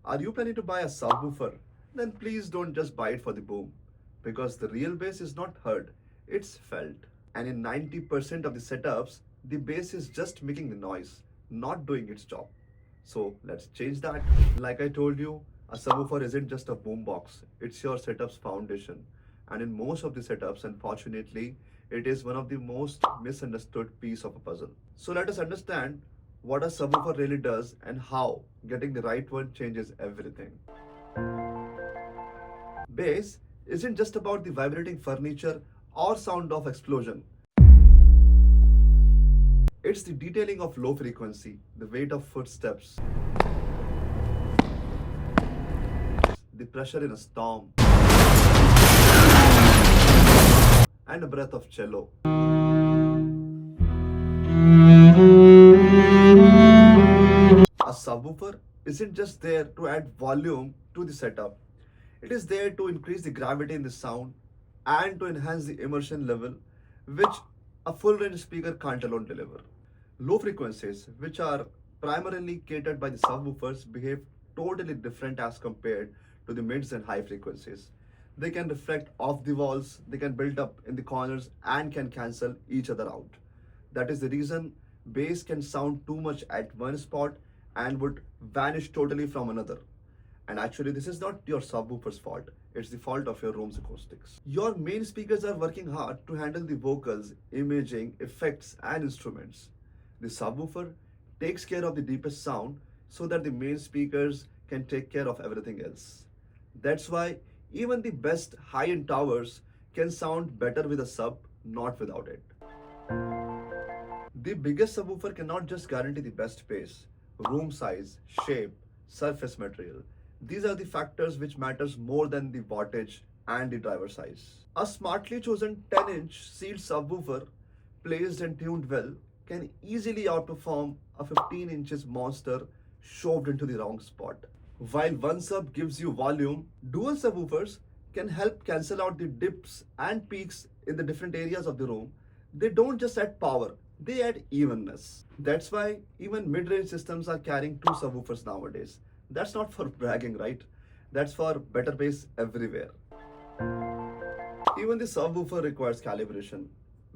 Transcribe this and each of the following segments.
Are you planning to buy a subwoofer? Then please don't just buy it for the boom, because the real bass is not heard, it's felt. And in 90% of the setups, the bass is just making the noise, not doing its job. So let's change that. Like I told you, a subwoofer isn't just a boombox, it's your setup's foundation. And in most of the setups, unfortunately, it is one of the most misunderstood piece of a puzzle. So let us understand what a subwoofer really does and how getting the right one changes everything. Bass isn't just about the vibrating furniture or sound of explosion. It's the detailing of low frequency, the weight of footsteps, the pressure in a storm, and a breath of cello. A subwoofer isn't just there to add volume to the setup. It is there to increase the gravity in the sound and to enhance the immersion level, which a full range speaker can't alone deliver. Low frequencies, which are primarily catered by the subwoofers, behave totally different as compared to the mids and high frequencies. They can reflect off the walls, they can build up in the corners, and can cancel each other out. That is the reason bass can sound too much at one spot and would vanish totally from another. And actually, this is not your subwoofer's fault. It's the fault of your room's acoustics. Your main speakers are working hard to handle the vocals, imaging, effects, and instruments. The subwoofer takes care of the deepest sound so that the main speakers can take care of everything else. That's why even the best high-end towers can sound better with a sub, not without it. The biggest subwoofer cannot just guarantee the best bass, room size, shape, surface material. These are the factors which matters more than the wattage and the driver size. A smartly chosen 10-inch sealed subwoofer placed and tuned well can easily outperform a 15 inches monster shoved into the wrong spot. While one sub gives you volume, dual subwoofers can help cancel out the dips and peaks in the different areas of the room. They don't just add power, they add evenness. That's why even mid-range systems are carrying two subwoofers nowadays. That's not for bragging, right? That's for better bass everywhere. Even the subwoofer requires calibration.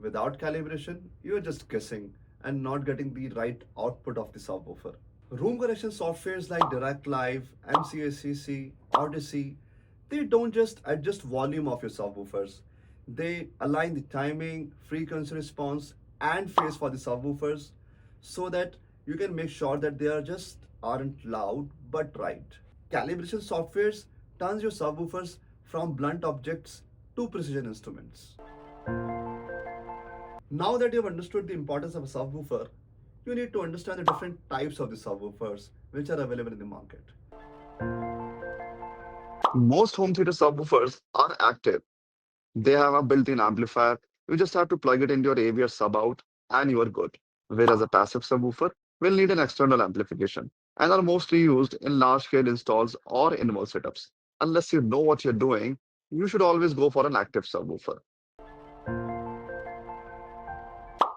Without calibration, you're just guessing and not getting the right output of the subwoofer. Room correction softwares like Direct Live, MCACC, Odyssey, they don't just adjust volume of your subwoofers. They align the timing, frequency response, and phase for the subwoofers so that you can make sure that they are just aren't loud but right. Calibration softwares turns your subwoofers from blunt objects to precision instruments. Now that you've understood the importance of a subwoofer, you need to understand the different types of the subwoofers which are available in the market. Most home theater subwoofers are active. They have a built-in amplifier. You just have to plug it into your AV or sub out and you are good. Whereas a passive subwoofer will need an external amplification and are mostly used in large-scale installs or involved setups. Unless you know what you're doing, you should always go for an active subwoofer.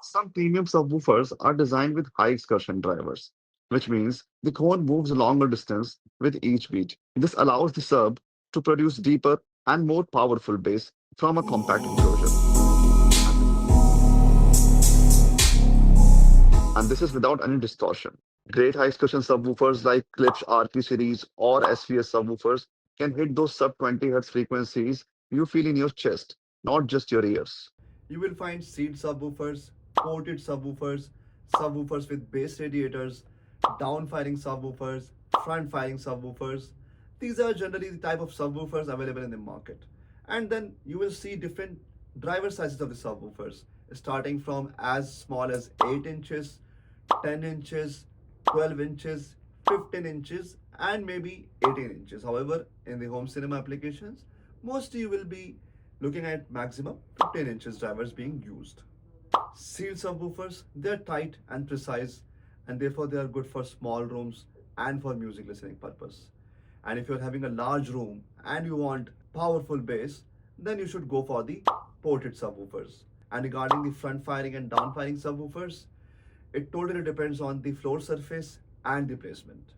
Some premium subwoofers are designed with high excursion drivers, which means the cone moves a longer distance with each beat. This allows the sub to produce deeper and more powerful bass from a compact enclosure. And this is without any distortion. Great high excursion subwoofers like Klipsch RP series or SVS subwoofers can hit those sub 20 Hz frequencies you feel in your chest, not just your ears. You will find seat subwoofers, ported subwoofers, subwoofers with bass radiators, down-firing subwoofers, front-firing subwoofers. These are generally the type of subwoofers available in the market. And then you will see different driver sizes of the subwoofers, starting from as small as 8 inches, 10 inches, 12 inches, 15 inches, and maybe 18 inches. However, in the home cinema applications, mostly you will be looking at maximum 15 inches drivers being used. Sealed subwoofers, they're tight and precise, and therefore they are good for small rooms and for music listening purpose. And if you're having a large room and you want powerful bass, then you should go for the ported subwoofers. And regarding the front firing and down firing subwoofers, it totally depends on the floor surface and the placement.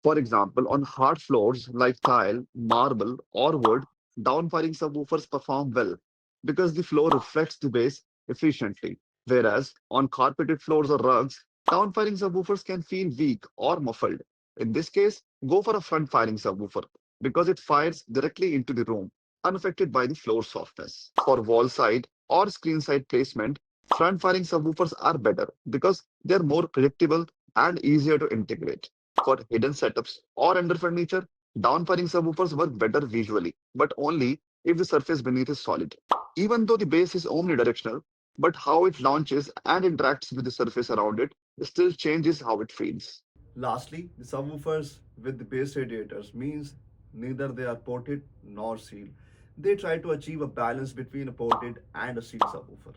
For example, on hard floors like tile, marble, or wood, downfiring subwoofers perform well because the floor reflects the bass efficiently. Whereas on carpeted floors or rugs, downfiring subwoofers can feel weak or muffled. In this case, go for a front firing subwoofer because it fires directly into the room, unaffected by the floor softness. For wall side or screen side placement, front firing subwoofers are better because they're more predictable and easier to integrate. For hidden setups or under furniture, downfiring subwoofers work better visually, but only if the surface beneath is solid. Even though the base is omnidirectional, but how it launches and interacts with the surface around it still changes how it feels. Lastly, the subwoofers with the base radiators means neither they are ported nor sealed. They try to achieve a balance between a ported and a sealed subwoofer.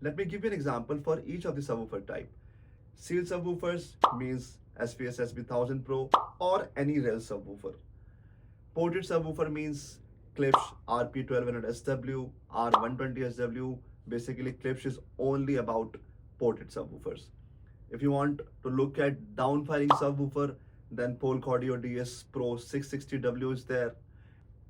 Let me give you an example for each of the subwoofer type. Sealed subwoofers means SPS SB 1000 Pro or any rail subwoofer. Ported subwoofer means Klipsch RP1200SW, R120SW. Basically, Klipsch is only about ported subwoofers. If you want to look at downfiring subwoofer, then Polk Audio DS Pro 660W is there.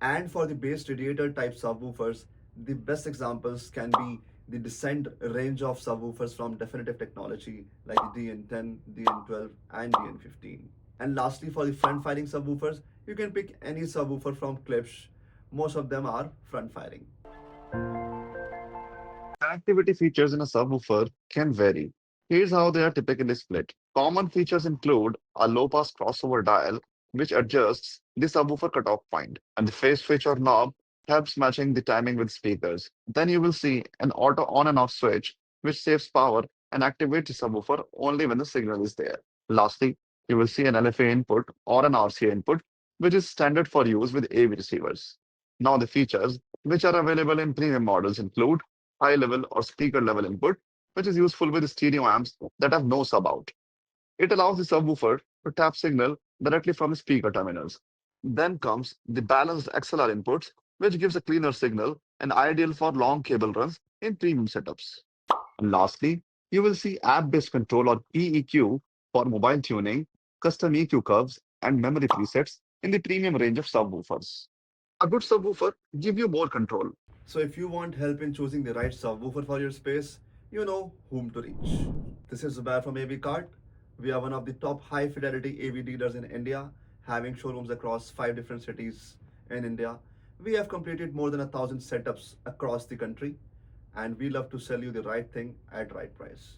And for the bass radiator type subwoofers, the best examples can be the descent range of subwoofers from Definitive Technology like the DN10, DN12, and DN15. And lastly, for the front firing subwoofers, you can pick any subwoofer from Klipsch. Most of them are front firing. Connectivity features in a subwoofer can vary. Here's how they are typically split. Common features include a low-pass crossover dial, which adjusts the subwoofer cutoff point, and the phase switch or knob helps matching the timing with speakers. Then you will see an auto on and off switch, which saves power and activates the subwoofer only when the signal is there. Lastly, you will see an LFA input or an RCA input, which is standard for use with AV receivers. Now, the features which are available in premium models include high level or speaker level input, which is useful with stereo amps that have no sub out. It allows the subwoofer to tap signal directly from the speaker terminals. Then comes the balanced XLR inputs, which gives a cleaner signal and ideal for long cable runs in premium setups. And lastly, you will see app-based control or PEQ for mobile tuning, custom EQ curves, and memory presets in the premium range of subwoofers. A good subwoofer gives you more control. So if you want help in choosing the right subwoofer for your space, you know whom to reach. This is Zubair from AV Cart. We are one of the top high fidelity AV dealers in India, having showrooms across 5 different cities in India. We have completed more than 1,000 setups across the country, and we love to sell you the right thing at right price.